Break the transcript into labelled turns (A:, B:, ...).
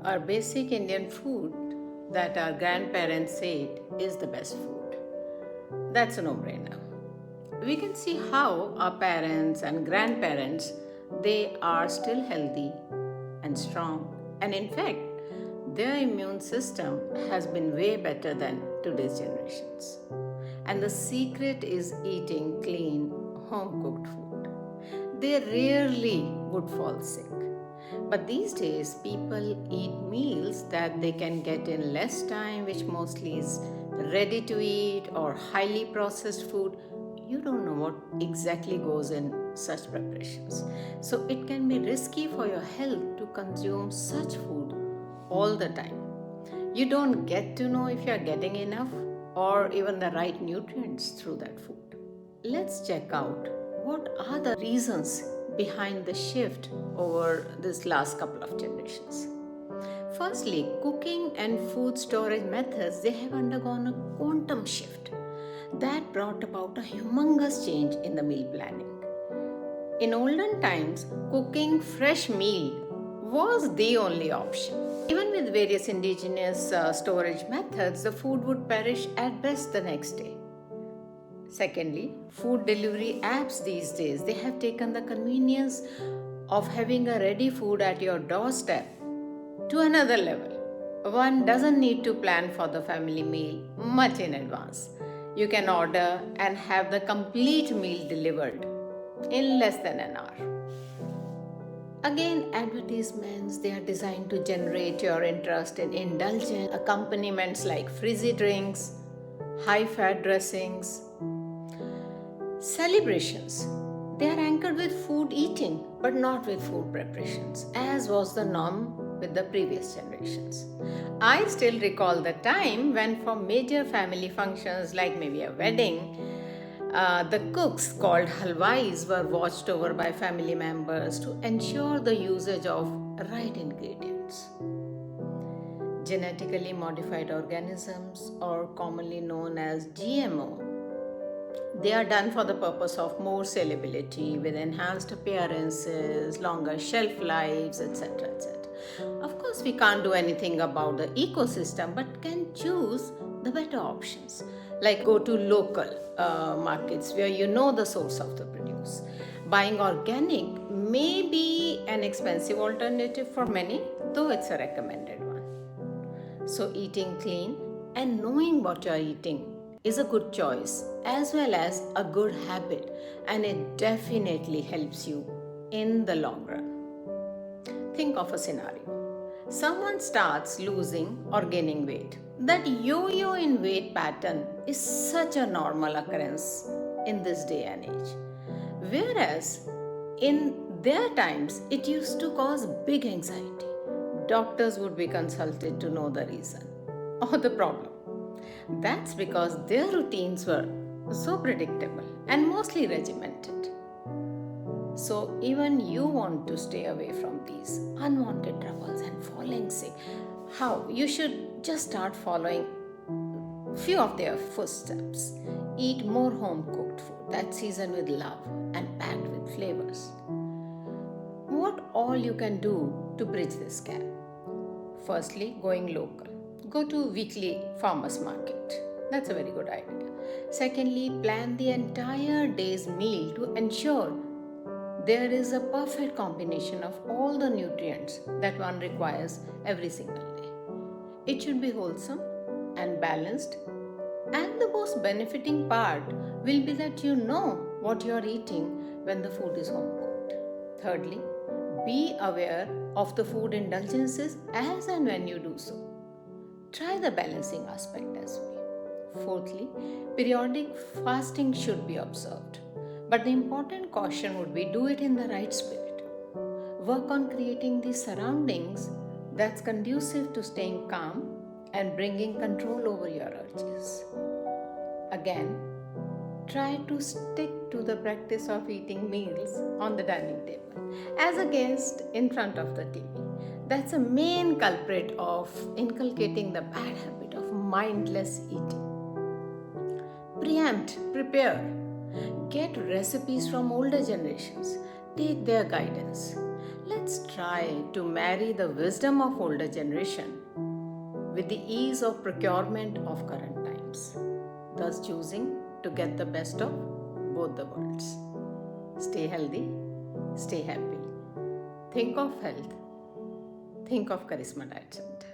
A: Our basic Indian food that our grandparents ate is the best food. That's a no-brainer. We can see how our parents and grandparents, they are still healthy and strong, and in fact their immune system has been way better than today's generations. And the secret is eating clean, home cooked food. They rarely would fall sick. But these days, people eat meals that they can get in less time, which mostly is ready to eat or highly processed food. You don't know what exactly goes in such preparations. So it can be risky for your health to consume such food all the time. You don't get to know if you are getting enough or even the right nutrients through that food. Let's check out what are the reasons behind the shift over this last couple of generations. Firstly, cooking and food storage methods, they have undergone a quantum shift that brought about a humongous change in the meal planning. In olden times, cooking fresh meal was the only option. Even with various indigenous storage methods, the food would perish at best the next day. Secondly, food delivery apps these days, they have taken the convenience of having a ready food at your doorstep to another level. One doesn't need to plan for the family meal much in advance. You can order and have the complete meal delivered in less than an hour. Again, advertisements, they are designed to generate your interest in indulgent accompaniments like frizzy drinks, high-fat dressings. Celebrations, they are anchored with food eating but not with food preparations, as was the norm with the previous generations. I still recall the time when for major family functions like maybe a wedding, the cooks called halwais were watched over by family members to ensure the usage of right ingredients. Genetically modified organisms, or commonly known as GMO, they are done for the purpose of more salability with enhanced appearances, longer shelf lives, etc. etc. Of course, we can't do anything about the ecosystem but can choose the better options, like go to local markets where you know the source of the produce. Buying organic may be an expensive alternative for many, though it's a recommended one. So, eating clean and knowing what you're eating is a good choice as well as a good habit, and it definitely helps you in the long run. Think of a scenario. Someone starts losing or gaining weight. That yo-yo in weight pattern is such a normal occurrence in this day and age. Whereas in their times, it used to cause big anxiety. Doctors would be consulted to know the reason or the problem. That's because their routines were so predictable and mostly regimented. So even you want to stay away from these unwanted troubles and falling sick. How? You should just start following few of their footsteps. Eat more home cooked food that's seasoned with love and packed with flavors. What all you can do to bridge this gap? Firstly, going local. Go to weekly farmers market. That's a very good idea. Secondly, plan the entire day's meal to ensure there is a perfect combination of all the nutrients that one requires every single day. It should be wholesome and balanced, and the most benefiting part will be that you know what you are eating when the food is home cooked. Thirdly, be aware of the food indulgences as and when you do so. Try the balancing aspect as well. Fourthly, periodic fasting should be observed. But the important caution would be do it in the right spirit. Work on creating the surroundings that's conducive to staying calm and bringing control over your urges. Again, try to stick to the practice of eating meals on the dining table as a guest in front of the TV. That's a main culprit of inculcating the bad habit of mindless eating. Preempt, prepare. Get recipes from older generations. Take their guidance. Let's try to marry the wisdom of older generation with the ease of procurement of current times, thus choosing to get the best of both the worlds. Stay healthy, stay happy. Think of health, think of Charisma Diet Center.